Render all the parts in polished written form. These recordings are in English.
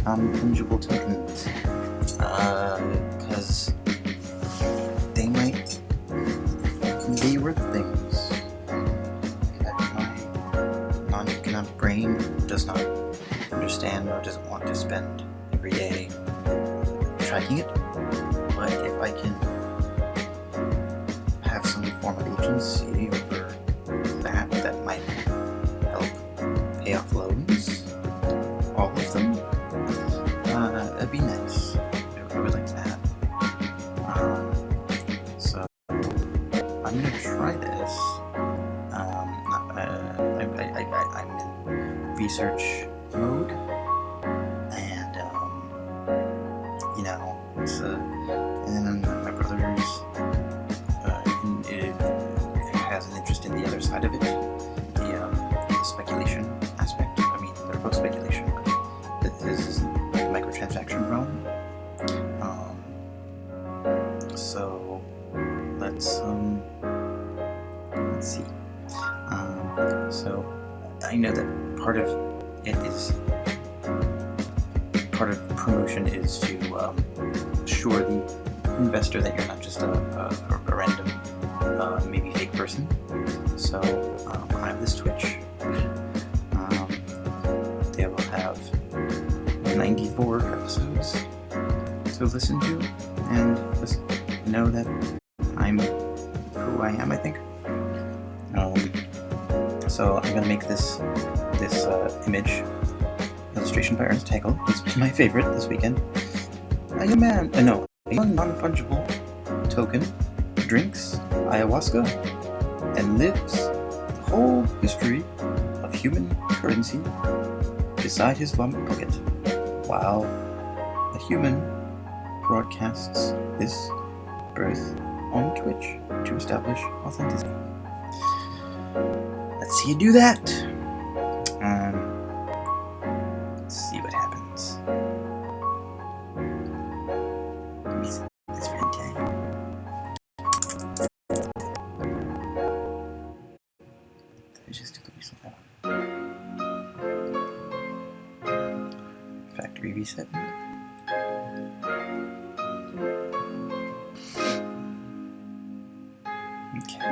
non-fungible tokens, because they might be worth things that my non-economic brain does not understand or doesn't want to spend every day tracking it. But if I can have some form of agency over that might help pay off loans, all of them, that'd be nice. I would like that. So I'm gonna try this. I'm in research mode, and it's and my brother's has an interest in the other side of it, the speculation aspect. I mean, they're both speculation, but this is microtransaction realm. So let's see. So I know that part of promotion is to assure the investor that you're not just a random, maybe fake person. So I have this Twitch. They will have 94 episodes to listen to, and just know that I'm who I am, I think. So I'm gonna make this image illustration by Ernest Haeckel. It's been my favorite this weekend. A non-fungible token drinks ayahuasca and lives the whole history of human currency beside his vomit bucket, while a human broadcasts this birth on Twitch to establish authenticity. Let's see you do that. Let's see what happens. This red tag. I just took a piece of that. Factory reset. Okay.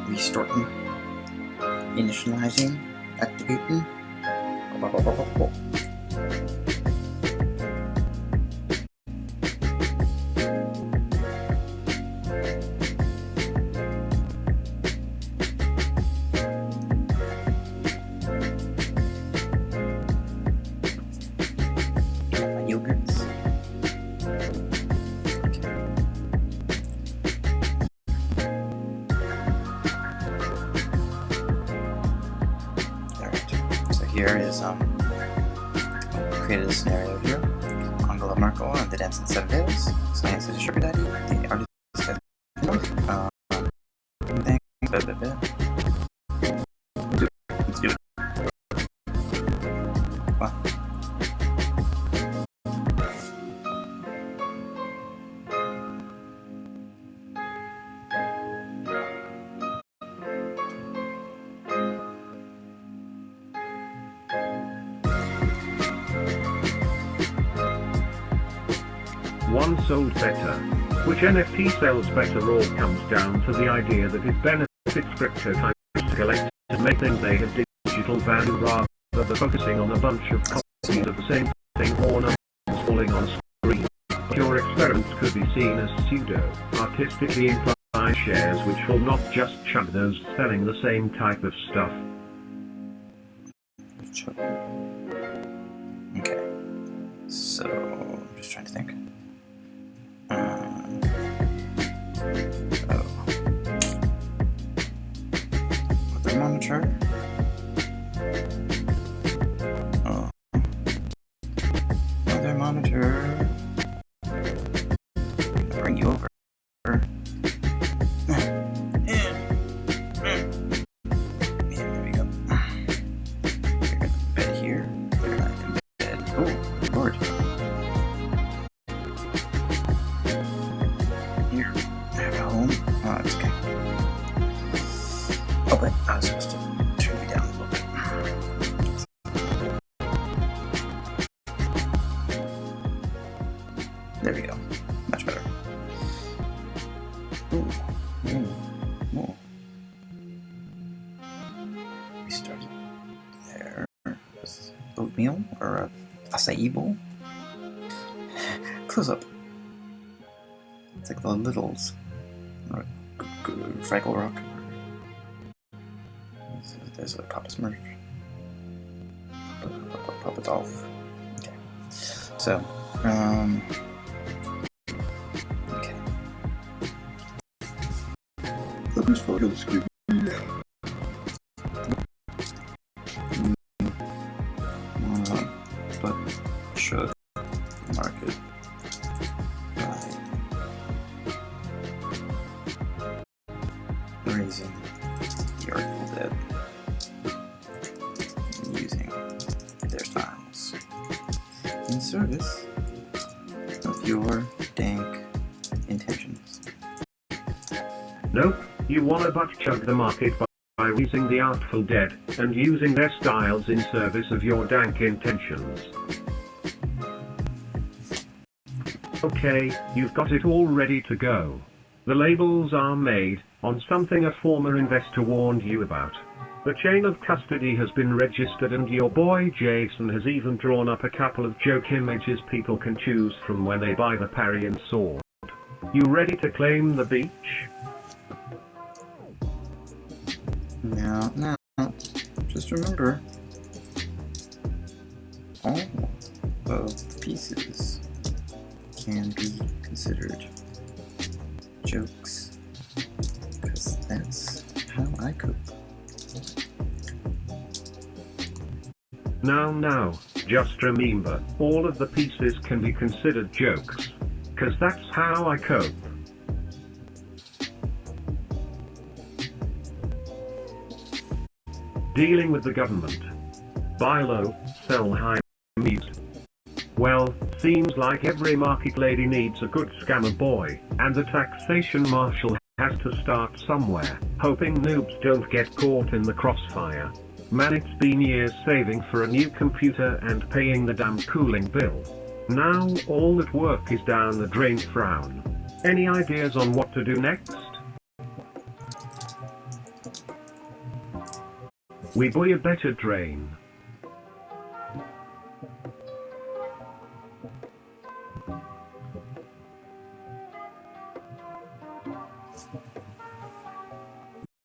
Restarting, initializing, activating. My yogurts. Here is created a scenario here. Angela Merkel and the Dancing Seven Days. Science is a sugar daddy. The artist has things. Let's do it. Wow. One sold better. Which NFT sells better? All comes down to the idea that it benefits crypto types to collect and make things they have digital value rather than focusing on a bunch of copies of the same thing or numbers falling on screen. But your experiments could be seen as pseudo-artistically inclined shares which will not just chunk those selling the same type of stuff. Okay. So, I'm just trying to think. Weather monitor. Weather monitor. Bring you over. supposed to turn me down a little bit. There we go. Much better. Ooh. Ooh. Ooh. We started there. This oatmeal or a acai bowl. Close up. It's like the Littles. Or Fraggle Rock. There's a Papa Smurf. Papa Dolph. Okay. So, okay. Whose photo screen? But should market by raising the Artful Dead and using their styles in service of your dank intentions. Nope, you wanna butt chug the market by raising the Artful Dead and using their styles in service of your dank intentions. Okay, you've got it all ready to go. The labels are made on something a former investor warned you about. The chain of custody has been registered and your boy Jason has even drawn up a couple of joke images people can choose from when they buy the Parian sword. You ready to claim the beach? Now, just remember, all of the pieces can be considered jokes, because that's how I cope. Now, just remember, all of the pieces can be considered jokes, cause that's how I cope. Dealing with the government. Buy low, sell high. Well, seems like every market lady needs a good scammer boy, and the taxation marshal has to start somewhere, hoping noobs don't get caught in the crossfire. Man, it's been years saving for a new computer and paying the damn cooling bill. Now all that work is down the drain. Frown. Any ideas on what to do next? We buy a better drain.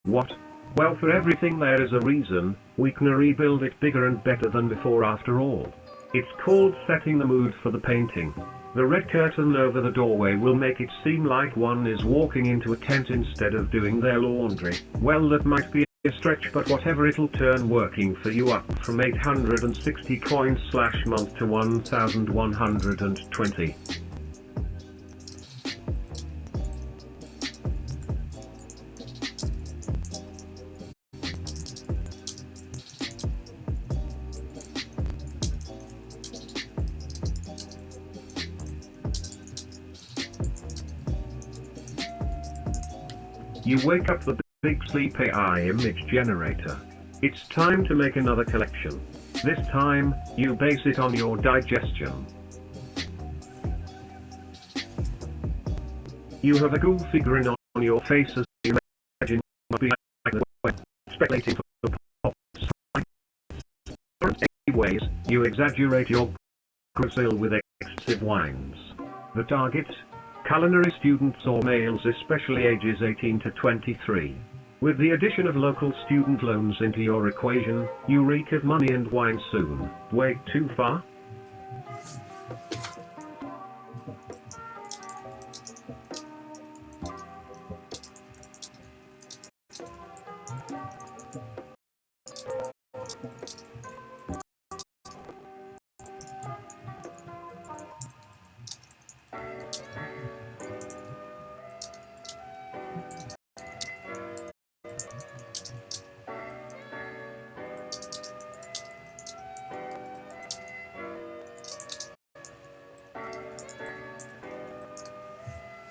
What? Well, for everything there is a reason. We can rebuild it bigger and better than before after all. It's called setting the mood for the painting. The red curtain over the doorway will make it seem like one is walking into a tent instead of doing their laundry. Well, that might be a stretch, but whatever, it'll turn working for you up from 860 coins / month to 1120. You wake up the big sleep AI image generator. It's time to make another collection. This time, you base it on your digestion. You have a goofy grin on your face as you imagine what be like the web, speculating for the pops. Anyways, you exaggerate your grizzle with excessive wines. The target? Culinary students or males, especially ages 18 to 23. With the addition of local student loans into your equation, you reek of money and wine soon. Wait, too far?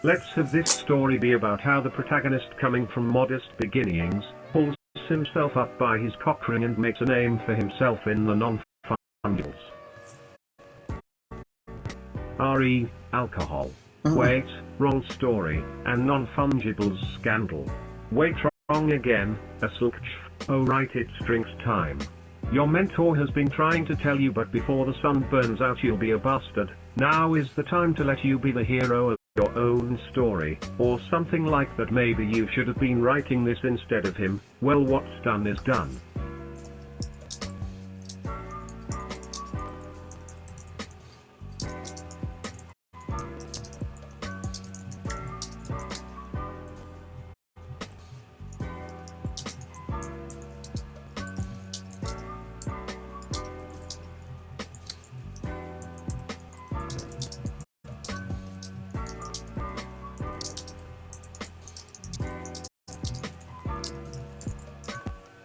Let's have this story be about how the protagonist, coming from modest beginnings, pulls himself up by his cock ring and makes a name for himself in the non-fungibles. RE, alcohol. Wait, wrong story, and non-fungibles scandal. Wait, wrong again, a silk. Oh right, it's drinks time. Your mentor has been trying to tell you, but before the sun burns out you'll be a bastard. Now is the time to let you be the hero of your own story, or something like that. Maybe you should have been writing this instead of him. Well, what's done is done.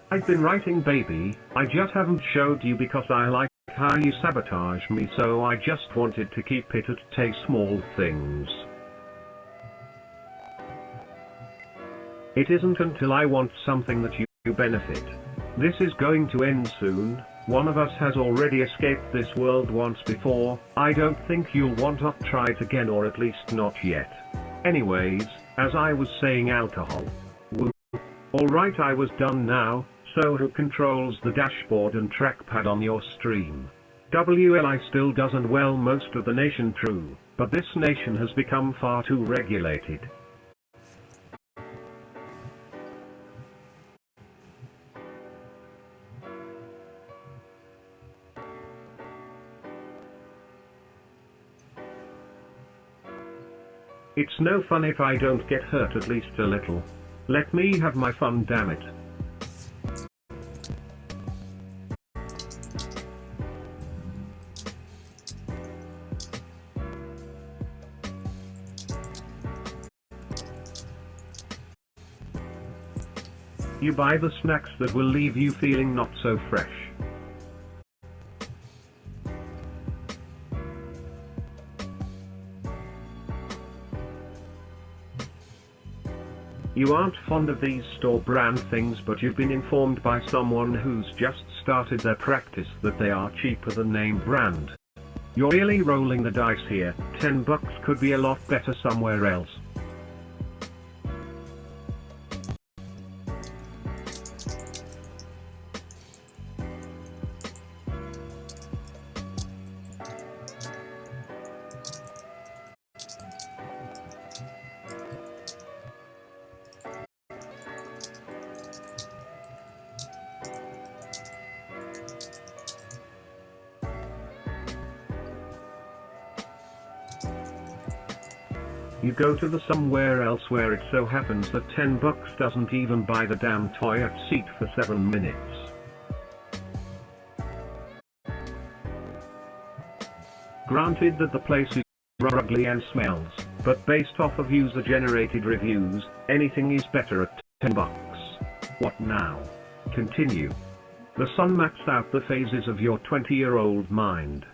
I've been writing, baby, I just haven't showed you because I like how you sabotage me, so I just wanted to keep it at take small things. It isn't until I want something that you benefit. This is going to end soon. One of us has already escaped this world once before. I don't think you'll want to try it again, or at least not yet. Anyways, as I was saying, alcohol. Woo. Alright, I was done now. So who controls the dashboard and trackpad on your stream? WLI still doesn't. Well, most of the nation true, but this nation has become far too regulated. It's no fun if I don't get hurt at least a little. Let me have my fun, damn it. You buy the snacks that will leave you feeling not so fresh. You aren't fond of these store brand things, but you've been informed by someone who's just started their practice that they are cheaper than name brand. You're really rolling the dice here. $10 could be a lot better somewhere else. You go to the somewhere else where it so happens that $10 doesn't even buy the damn toilet seat for 7 minutes. Granted that the place is ugly and smells, but based off of user-generated reviews, anything is better at $10. What now? Continue. The sun maxed out the phases of your 20-year-old mind.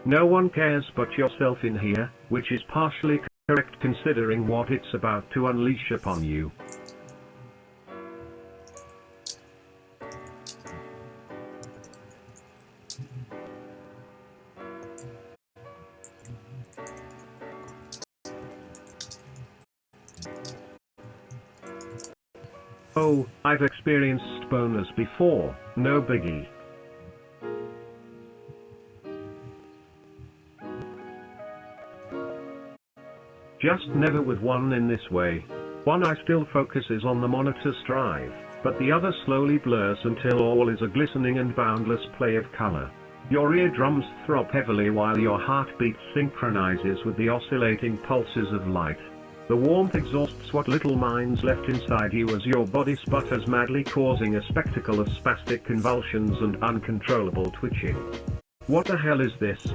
No one cares but yourself in here, which is partially correct considering what it's about to unleash upon you. Oh, I've experienced boners before, no biggie. Just never with one in this way. One eye still focuses on the monitor's drive, but the other slowly blurs until all is a glistening and boundless play of color. Your eardrums throb heavily while your heartbeat synchronizes with the oscillating pulses of light. The warmth exhausts what little mind's left inside you as your body sputters madly, causing a spectacle of spastic convulsions and uncontrollable twitching. What the hell is this?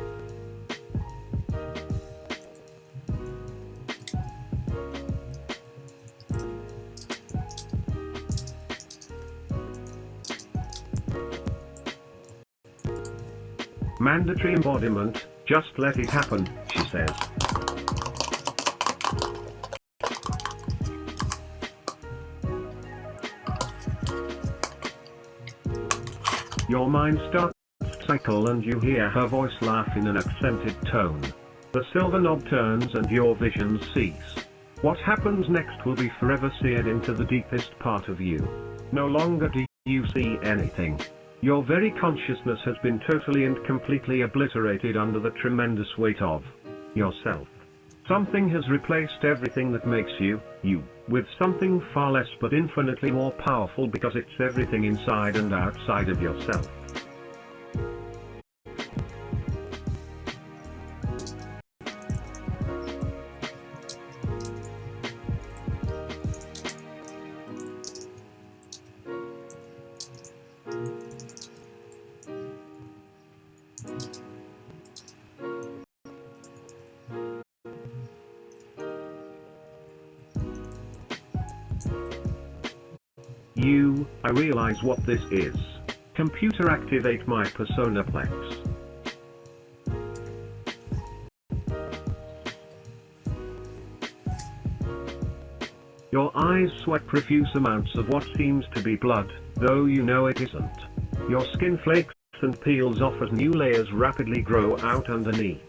Mandatory embodiment, just let it happen, she says. Your mind starts to cycle and you hear her voice laugh in an accented tone. The silver knob turns and your visions cease. What happens next will be forever seared into the deepest part of you. No longer do you see anything. Your very consciousness has been totally and completely obliterated under the tremendous weight of yourself. Something has replaced everything that makes you, you, with something far less but infinitely more powerful because it's everything inside and outside of yourself. I realize what this is. Computer, activate my Personaplex. Your eyes sweat profuse amounts of what seems to be blood, though you know it isn't. Your skin flakes and peels off as new layers rapidly grow out underneath.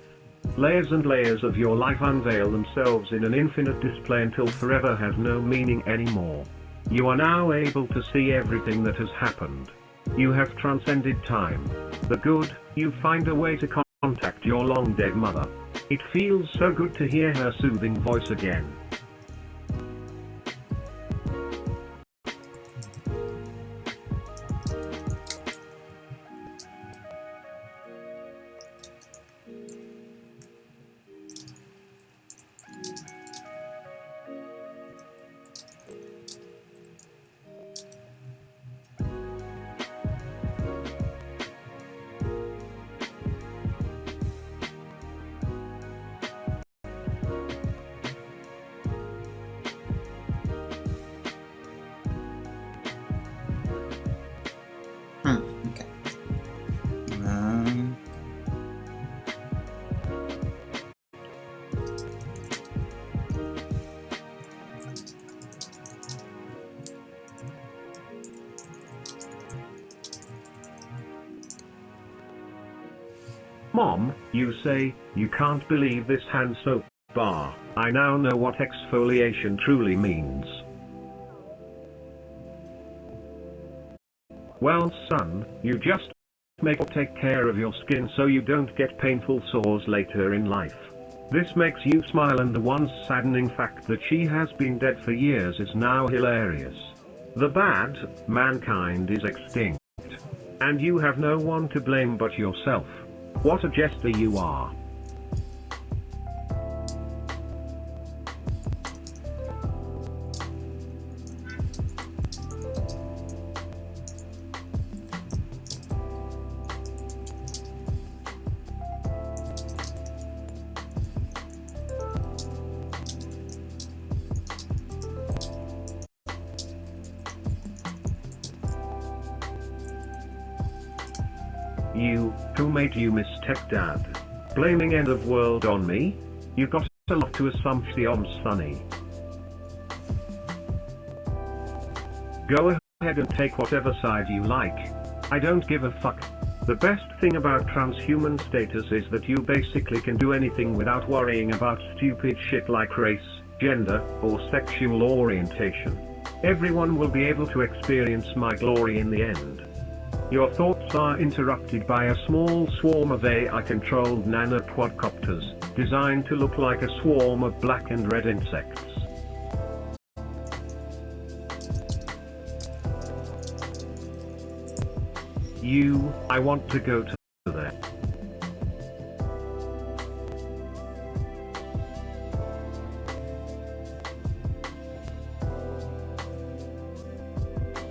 Layers and layers of your life unveil themselves in an infinite display until forever has no meaning anymore. You are now able to see everything that has happened. You have transcended time. The good, you find a way to contact your long-dead mother. It feels so good to hear her soothing voice again. Okay. Mom, you say, you can't believe this hand soap bar. I now know what exfoliation truly means. Well, son, you just take care of your skin so you don't get painful sores later in life. This makes you smile, and the once saddening fact that she has been dead for years is now hilarious. The bad, mankind is extinct. And you have no one to blame but yourself. What a jester you are. You, who made you mistake dad? Blaming end of world on me? You got a lot to assumption, sonny. Go ahead and take whatever side you like. I don't give a fuck. The best thing about transhuman status is that you basically can do anything without worrying about stupid shit like race, gender, or sexual orientation. Everyone will be able to experience my glory in the end. Your thoughts are interrupted by a small swarm of AI-controlled nano-quadcopters, designed to look like a swarm of black and red insects. I want to go to there.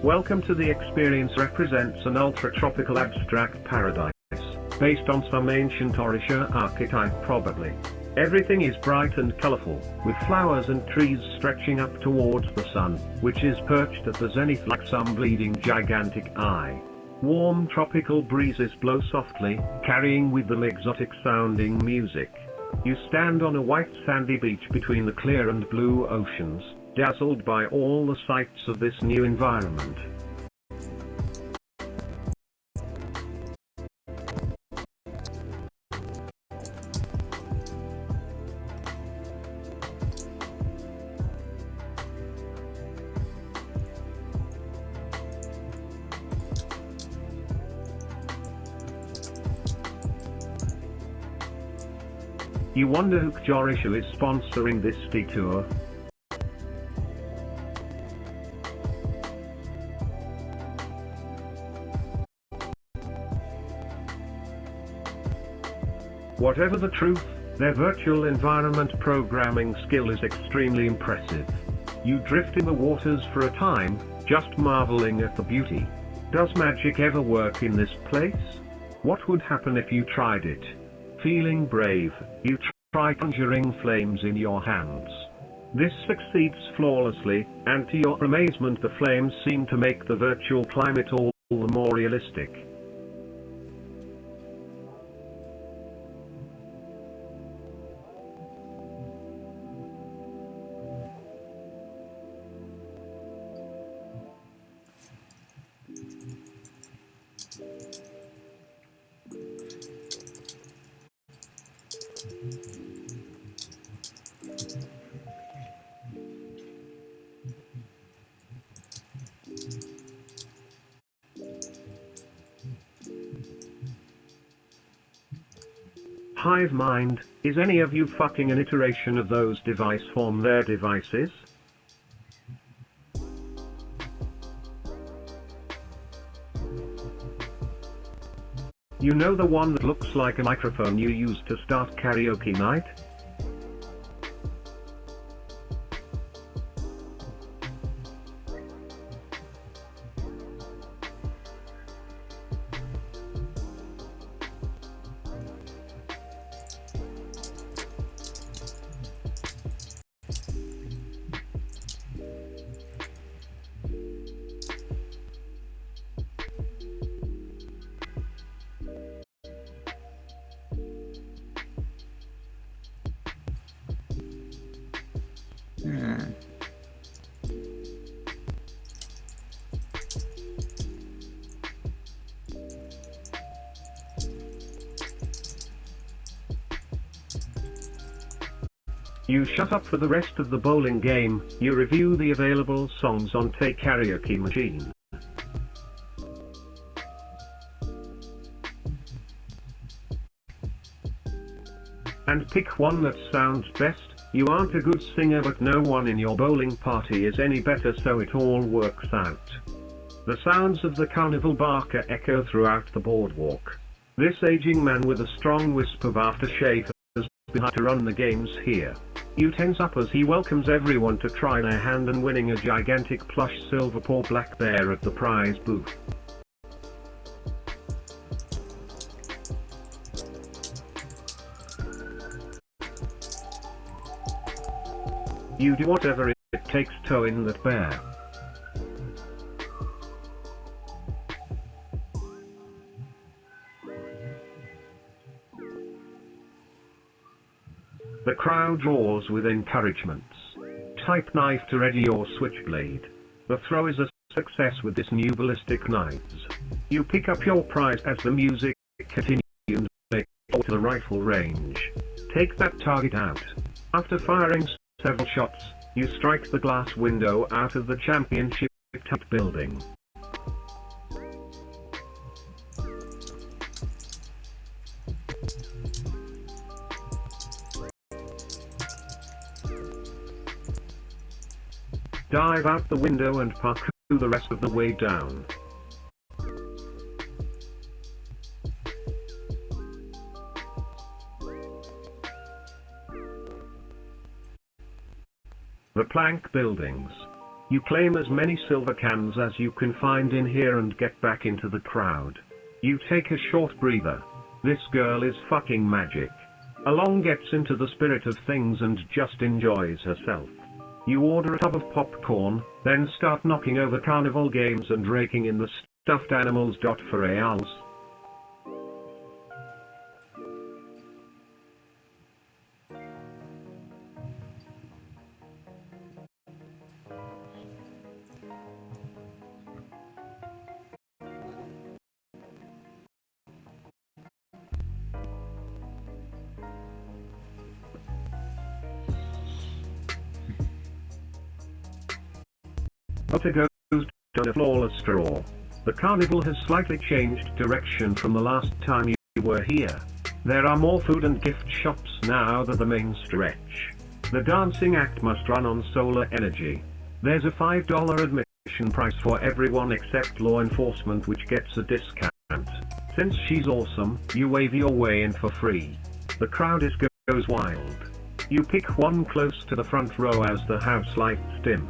Welcome to the experience. Represents an ultra-tropical abstract paradise, based on some ancient Orisha archetype probably. Everything is bright and colorful, with flowers and trees stretching up towards the sun, which is perched at the zenith like some bleeding gigantic eye. Warm tropical breezes blow softly, carrying with them exotic-sounding music. You stand on a white sandy beach between the clear and blue oceans, dazzled by all the sights of this new environment. You wonder who Kjorishu is sponsoring this detour? Whatever the truth, their virtual environment programming skill is extremely impressive. You drift in the waters for a time, just marveling at the beauty. Does magic ever work in this place? What would happen if you tried it? Feeling brave, you try conjuring flames in your hands. This succeeds flawlessly, and to your amazement the flames seem to make the virtual climate all the more realistic. Hive mind, is any of you fucking an iteration of those device form their devices? You know the one that looks like a microphone you use to start karaoke night? You shut up for the rest of the bowling game, you review the available songs on Take Karaoke Machine. And pick one that sounds best. You aren't a good singer, but no one in your bowling party is any better, so it all works out. The sounds of the carnival barker echo throughout the boardwalk. This aging man with a strong wisp of aftershave has been hired to run the games here. You tense up as he welcomes everyone to try their hand in winning a gigantic plush silver paw black bear at the prize booth. You do whatever it takes to win that bear. The crowd roars with encouragements. Type knife to ready your switchblade. The throw is a success with this new ballistic knives. You pick up your prize as the music continues and make it to the rifle range. Take that target out. After firing several shots, you strike the glass window out of the championship type building. Dive out the window and parkour the rest of the way down. The plank buildings. You claim as many silver cans as you can find in here and get back into the crowd. You take a short breather. This girl is fucking magic. Along gets into the spirit of things and just enjoys herself. You order a tub of popcorn, then start knocking over carnival games and raking in the stuffed animals. For reals. Butter goes down a flawless straw. The carnival has slightly changed direction from the last time you were here. There are more food and gift shops now than the main stretch. The dancing act must run on solar energy. There's a $5 admission price for everyone except law enforcement, which gets a discount. Since she's awesome, you wave your way in for free. The crowd goes wild. You pick one close to the front row as the house lights dim.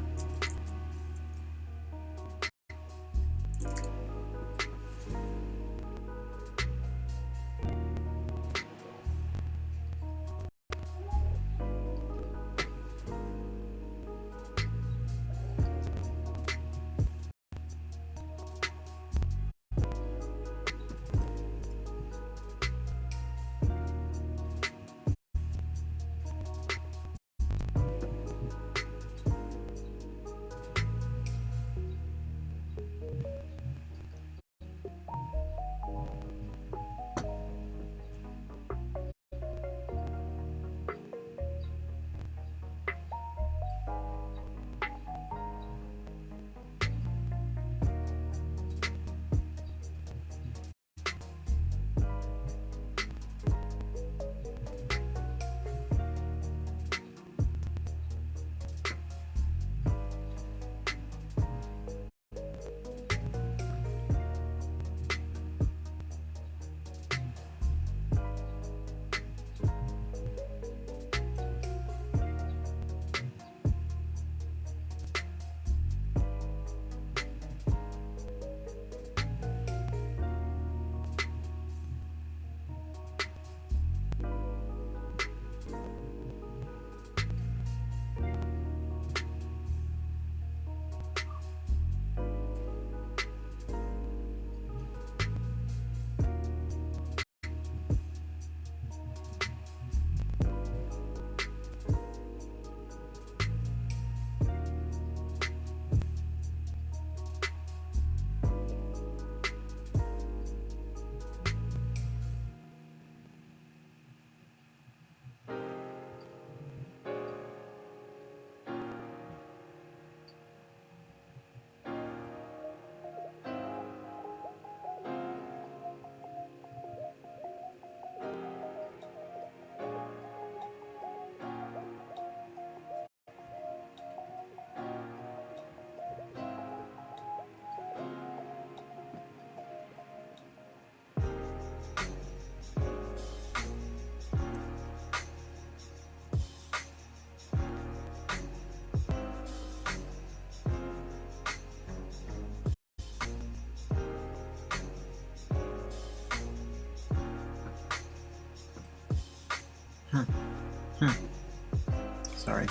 Sorry.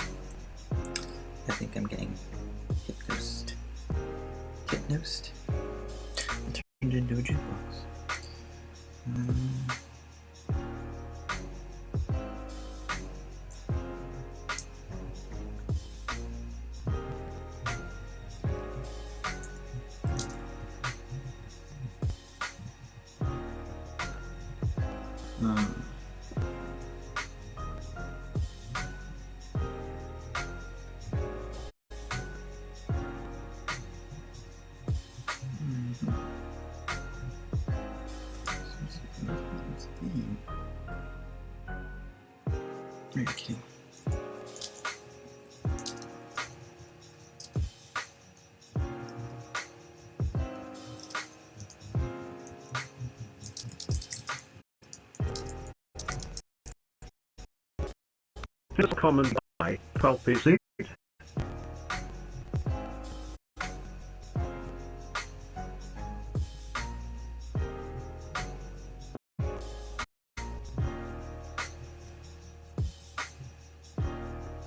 I think I'm getting hypnosed. Hypnosed? I turned into a jukebox. Are you kidding? This common by pulp is it?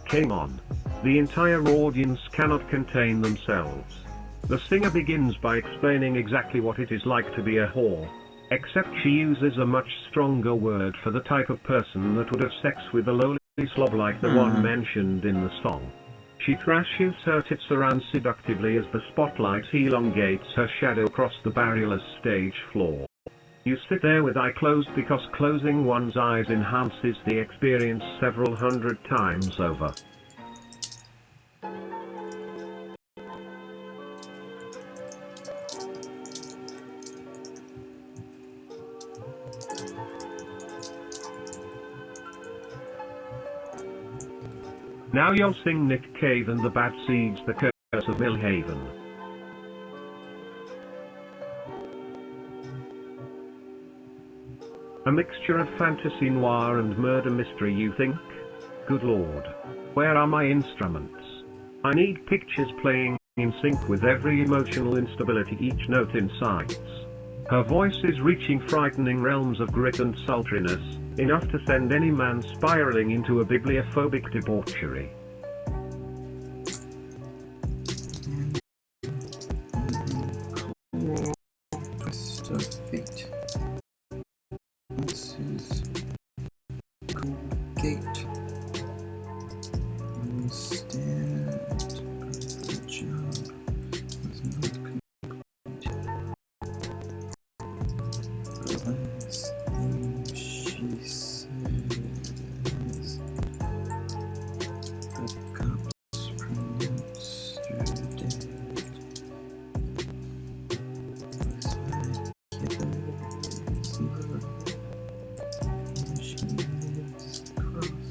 Came on. The entire audience cannot contain themselves. The singer begins by explaining exactly what it is like to be a whore. Except she uses a much stronger word for the type of person that would have sex with a lowly slob like the one mentioned in the song. She thrashes her tits around seductively as the spotlight elongates her shadow across the barrierless stage floor. You sit there with eye closed because closing one's eyes enhances the experience several hundred times over. Now you'll sing Nick Cave and the Bad Seeds, The Curse of Millhaven. A mixture of fantasy noir and murder mystery, you think? Good lord. Where are my instruments? I need pictures playing in sync with every emotional instability each note incites. Her voice is reaching frightening realms of grit and sultriness, enough to send any man spiraling into a bibliophobic debauchery. Twist of fate. This is Colgate. I will stand, but the job was not complete. The last thing she said is the cops pronounced her dead. Was my killer's murder. She lives across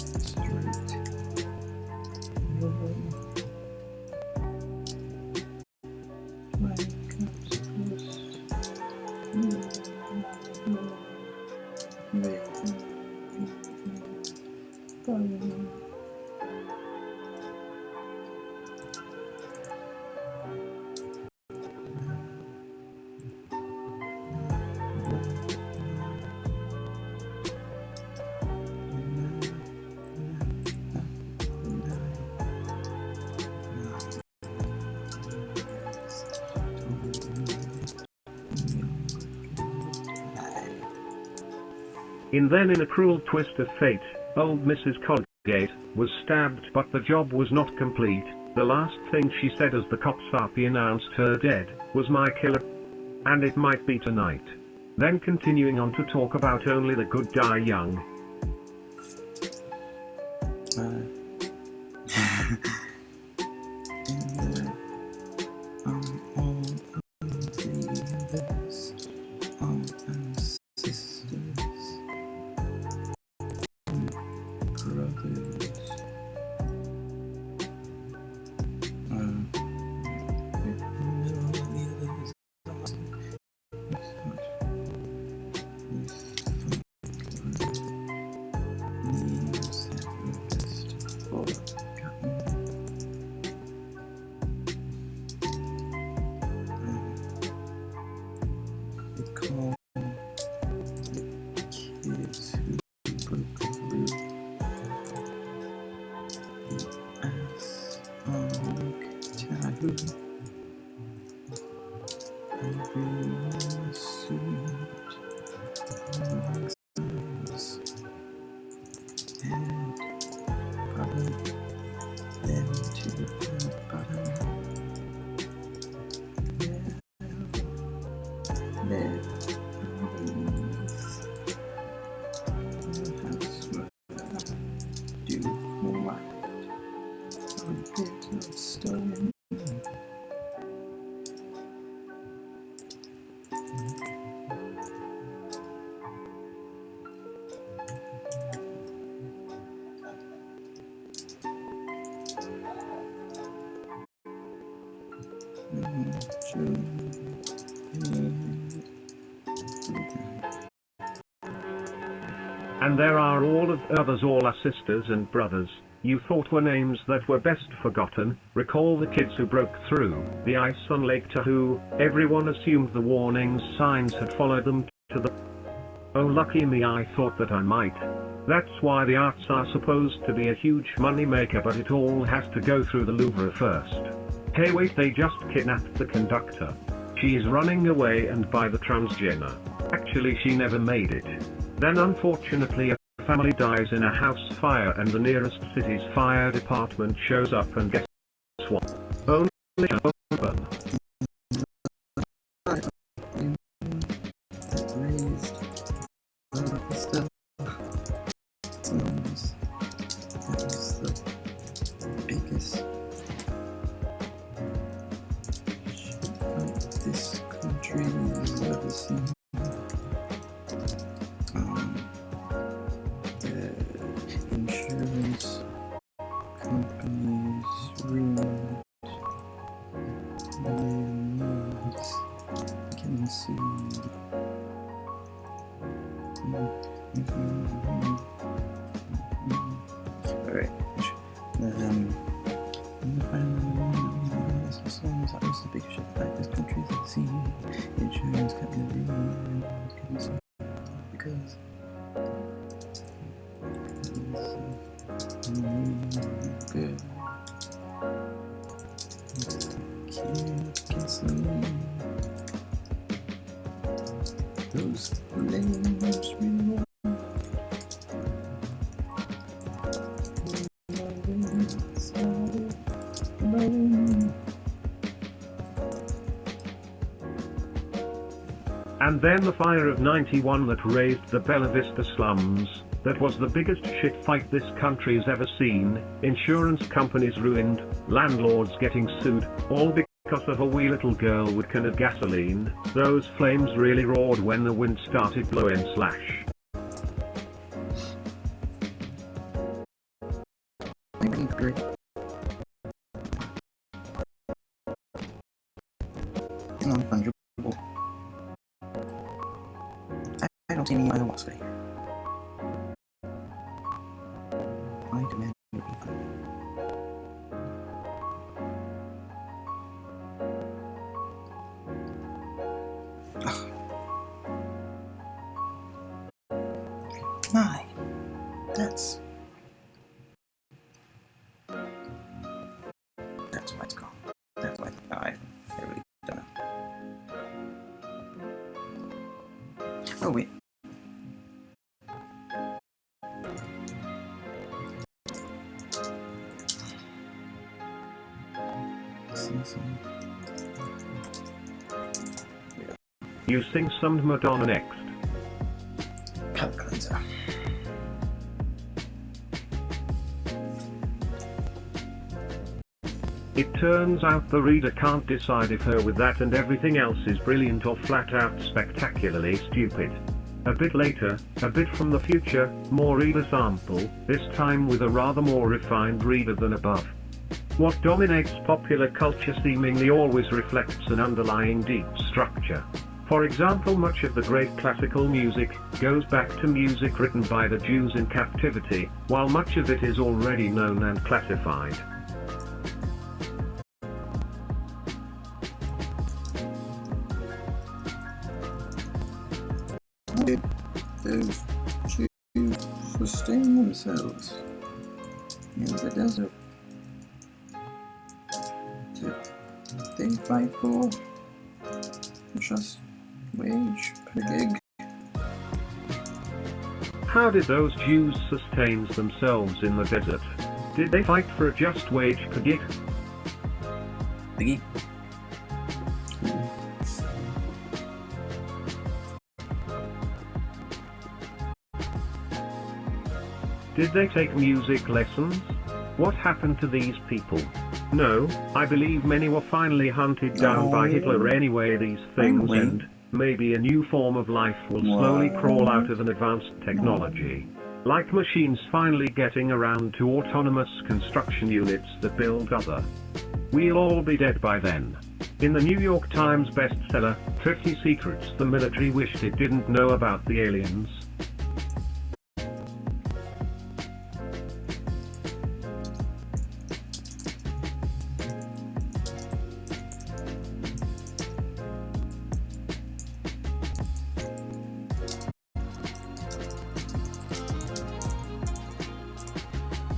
the street. My cops Then in a cruel twist of fate, old Mrs. Colgate was stabbed, but the job was not complete. The last thing she said as the cops announced her dead was my killer. And it might be tonight. Then continuing on to talk about only the good die young. And there are all of others, all our sisters and brothers, you thought were names that were best forgotten. Recall the kids who broke through the ice on Lake Tahoe. Everyone assumed the warning signs had followed them to the... Oh lucky me, I thought that I might. That's why the arts are supposed to be a huge money maker, but it all has to go through the Louvre first. Hey wait, they just kidnapped the conductor. She is running away and by the transgender. Actually she never made it. Then unfortunately a family dies in a house fire and the nearest city's fire department shows up and guess what? Only open. This country has ever seen. The insurance Can see. Alright. That was the biggest ship like this country's ever seen. Insurance company because good. Can't see those flames real. And then the fire of '91 that razed the Bella Vista slums. That was the biggest shit fight this country's ever seen. Insurance companies ruined, landlords getting sued, all because of a wee little with a can of gasoline. Those flames really roared when the wind started blowing slash. Non-fungible. I don't see any ayahuasca here. I demand a refund. My, that's why it's gone. That's why I really don't know. Oh wait. You sing some Madonna next. Palate cleanser. It turns out the reader can't decide if Her With That and Everything Else is brilliant or flat out spectacularly stupid. A bit later, a bit from the future, more reader sample, this time with a rather more refined reader than above. What dominates popular culture seemingly always reflects an underlying deep structure. For example, much of the great classical music goes back to music written by the Jews in captivity, while much of it is already known and classified. Did those Jews sustain themselves in the desert? Did they fight for a just wage per gig? How did those Jews sustain themselves in the desert? Did they fight for a just wage per gig? Biggie. Did they take music lessons? What happened to these people? No, I believe many were finally hunted down by Hitler anyway. These things and maybe a new form of life will slowly crawl out of an advanced technology. Like machines finally getting around to autonomous construction units that build other. We'll all be dead by then. In the New York Times bestseller, 50 Secrets the Military Wished It Didn't Know About the Aliens.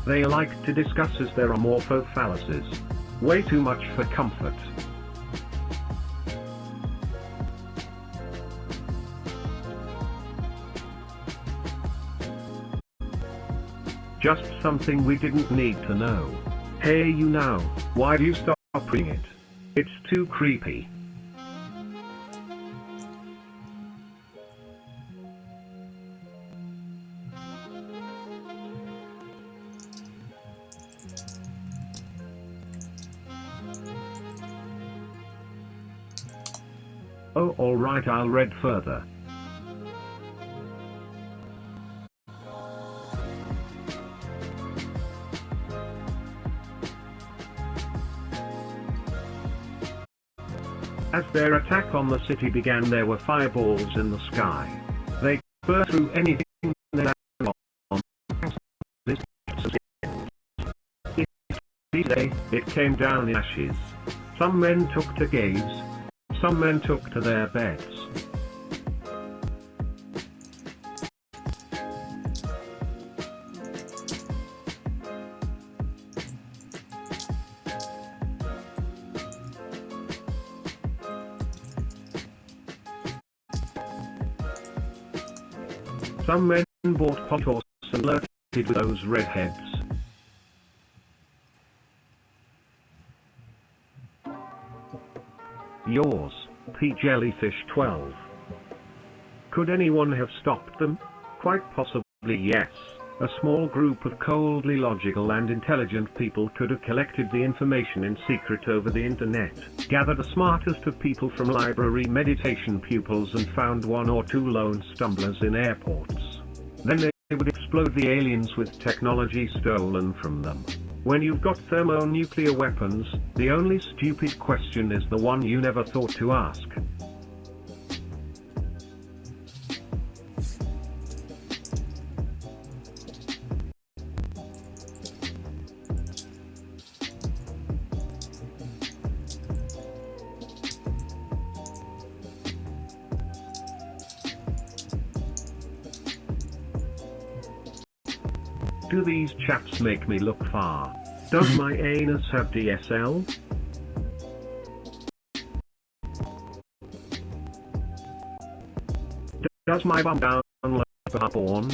They like to discuss as there are morpho fallacies. Way too much for comfort. Just something we didn't need to know. Hey you now, why do you stop reading it? It's too creepy. Oh, alright, I'll read further. As their attack on the city began, there were fireballs in the sky. They burst through anything they landed on. It came down in ashes. Some men took to caves. Some men took to their beds. Some men bought potholes and flirted with those redheads. Yours, P. Jellyfish 12. Could anyone have stopped them? Quite possibly yes. A small group of coldly logical and intelligent people could have collected the information in secret over the internet, gathered the smartest of people from library meditation pupils and found one or two lone stumblers in airports. Then they would explode the aliens with technology stolen from them. When you've got thermonuclear weapons, the only stupid question is the one you never thought to ask. Do these chaps make me look far? Does my anus have DSL? Does my bum down like porn?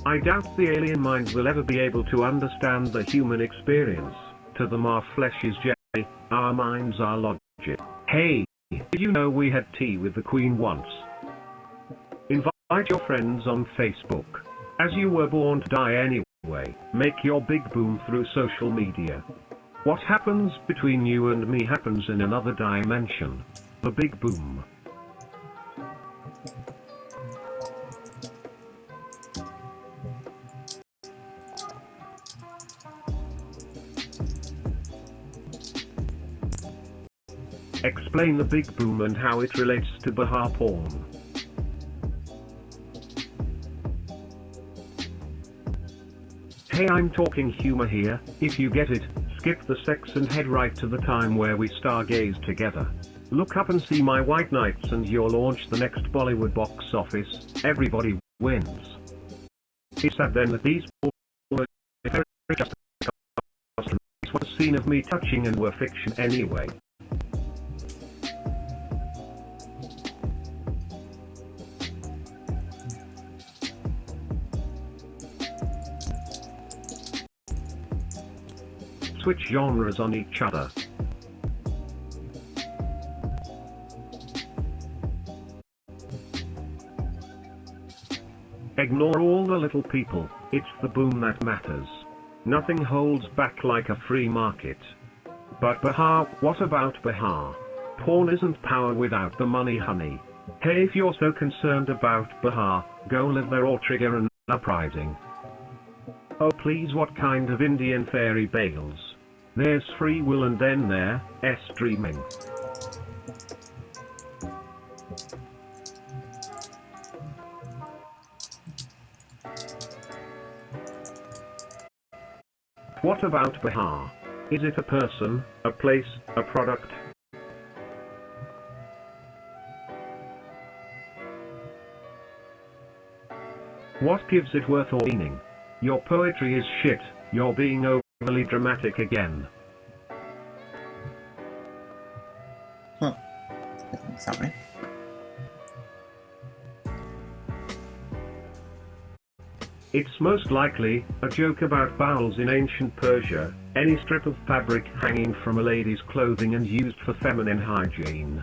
I doubt the alien mind will ever be able to understand the human experience. To them our flesh is jelly, our minds are logic. Hey, did you know we had tea with the Queen once? Invite your friends on Facebook. As you were born to die anyway. Make your big boom through social media. What happens between you and me happens in another dimension. The big boom. Explain the big boom and how it relates to Baha porn. Hey, I'm talking humor here. If you get it, skip the sex and head right to the time where we stargaze together. Look up and see my white knights and you'll launch the next Bollywood box office. Everybody wins. It's sad then that these were just a scene of me touching and were fiction anyway. Switch genres on each other. Ignore all the little people, it's the boom that matters. Nothing holds back like a free market. But Baha, what about Baha? Porn isn't power without the money, honey. Hey, if you're so concerned about Baha, go live there or trigger an uprising. Oh please, what kind of Indian fairy tales? There's free will and then there's streaming. What about Baha? Is it a person, a place, a product? What gives it worth or meaning? Your poetry is shit, you're being overly dramatic again. Huh. That doesn't sound right. It's most likely a joke about bowels in ancient Persia, any strip of fabric hanging from a lady's clothing and used for feminine hygiene.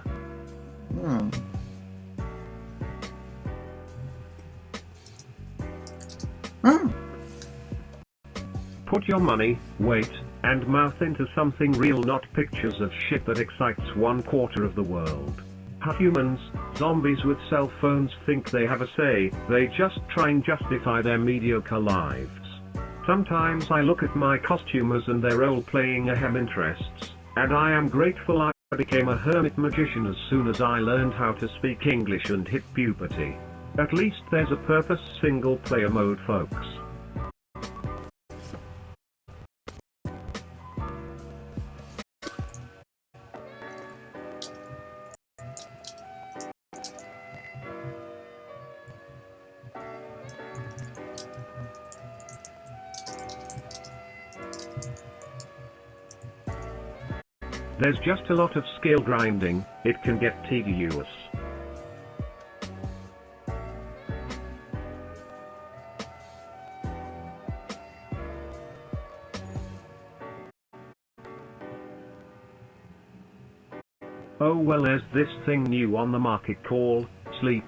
Put your money, weight, and mouth into something real, not pictures of shit that excites 1/4 of the world. Humans, zombies with cell phones, think they have a say, they just try and justify their mediocre lives. Sometimes I look at my costumers and their role-playing ahem interests, and I am grateful I became a hermit magician as soon as I learned how to speak English and hit puberty. At least there's a purpose single player mode, folks. There's just a lot of skill grinding, it can get tedious. Oh well, there's this thing new on the market called Sleep.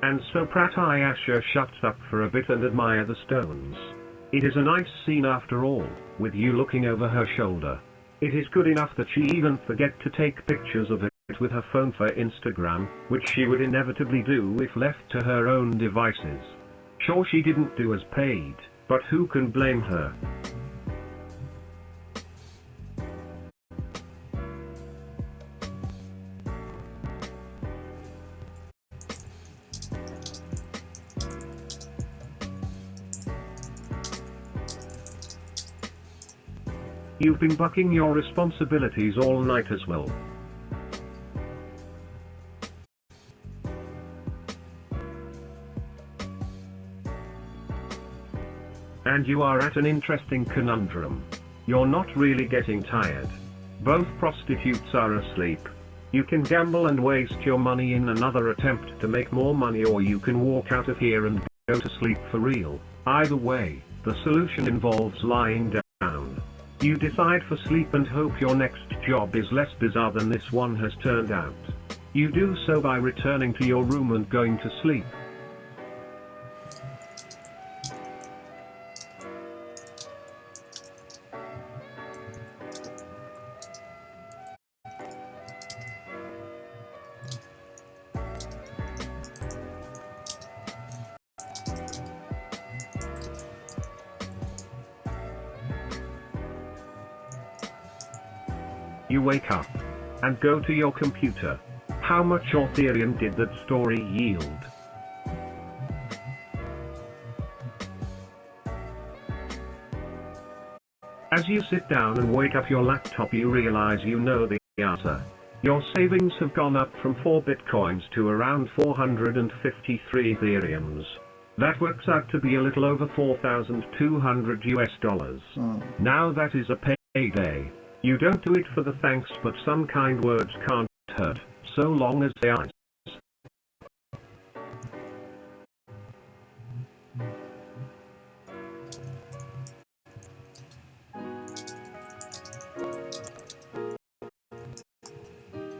And so Pratyasha shuts up for a bit and admire the stones. It is a nice scene after all, with you looking over her shoulder. It is good enough that she even forget to take pictures of it with her phone for Instagram, which she would inevitably do if left to her own devices. Sure, she didn't do as paid, but who can blame her? You've been bucking your responsibilities all night as well. And you are at an interesting conundrum. You're not really getting tired. Both prostitutes are asleep. You can gamble and waste your money in another attempt to make more money, or you can walk out of here and go to sleep for real. Either way, the solution involves lying down. You decide for sleep and hope your next job is less bizarre than this one has turned out. You do so by returning to your room and going to sleep. You wake up and go to your computer. How much Ethereum did that story yield? As you sit down and wake up your laptop, you realize you know the answer. Your savings have gone up from 4 bitcoins to around 453 Ethereums. That works out to be a little over $4,200 US. Now that is a payday. You don't do it for the thanks, but some kind words can't hurt, so long as they are nice.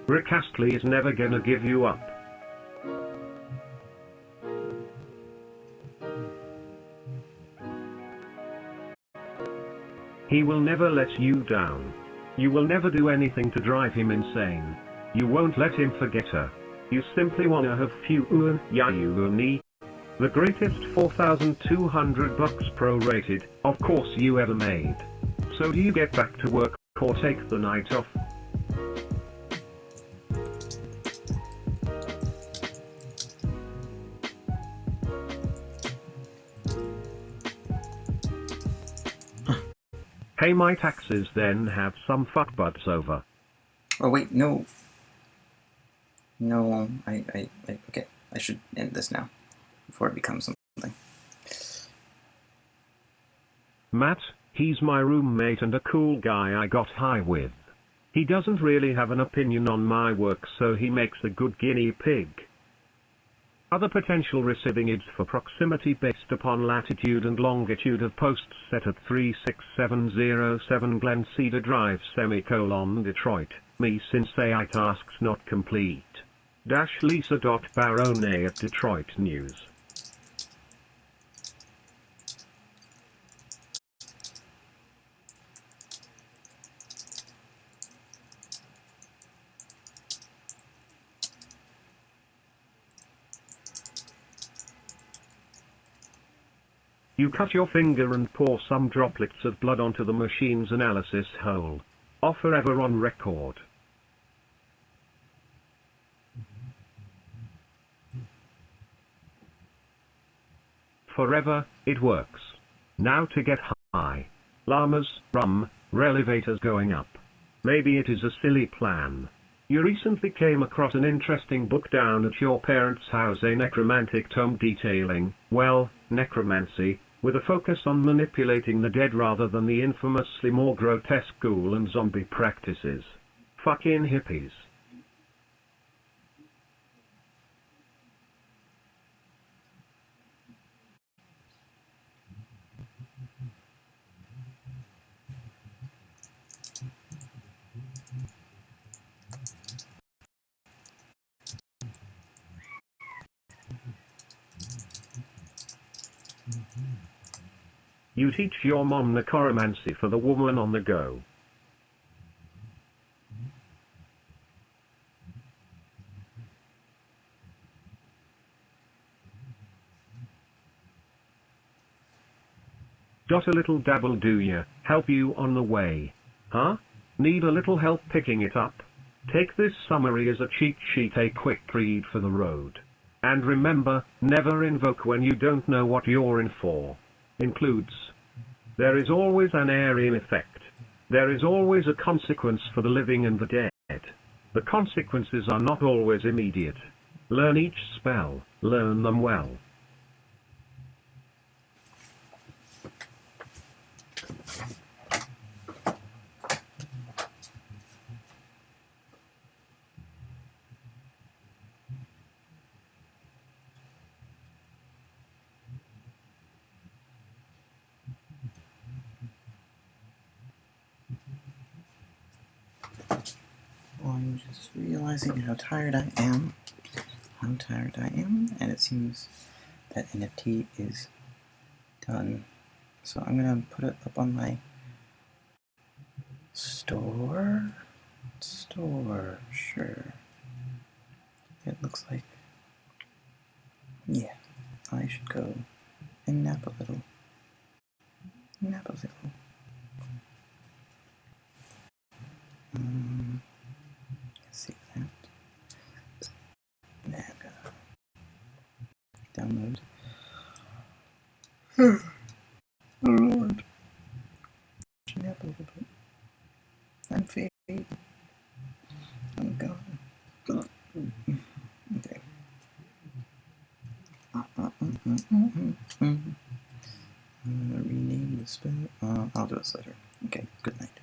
Rick Astley is never gonna give you up. He will never let you down. You will never do anything to drive him insane. You won't let him forget her. You simply wanna have fun, the greatest $4,200 prorated, of course, you ever made. So do you get back to work or take the night off? Pay my taxes, then have some fuck butts over. Oh wait, no. No, okay. I should end this now, before it becomes something. Matt, he's my roommate and a cool guy I got high with. He doesn't really have an opinion on my work, so he makes a good guinea pig. Other potential receiving aids for proximity based upon latitude and longitude of posts set at 36707 Glen Cedar Drive, Detroit. Me since AI tasks not complete. Lisa.Barone at Detroit News. You cut your finger and pour some droplets of blood onto the machine's analysis hole. Off forever on record. Forever, it works. Now to get high. Llamas, rum, elevators going up. Maybe it is a silly plan. You recently came across an interesting book down at your parents' house, a necromantic tome detailing, well, necromancy, with a focus on manipulating the dead rather than the infamously more grotesque ghoul and zombie practices. Fucking hippies. You teach your mom necromancy for the woman on the go. Got a little dabble, do ya? Help you on the way. Huh? Need a little help picking it up? Take this summary as a cheat sheet, a quick read for the road. And remember, never invoke when you don't know what you're in for. Includes. There is always an Aryan effect. There is always a consequence for the living and the dead. The consequences are not always immediate. Learn each spell, learn them well. Well, I'm just realizing how tired I am. And it seems that NFT is done. So I'm gonna put it up on my store, sure. It looks like, yeah, I should go and nap a little. Let's see that. Now I'm gonna download. Oh Lord. Nap a little bit. I'm fading. I'm gone. Okay. I'm gonna rename the spell. I'll do this later. Okay, good night.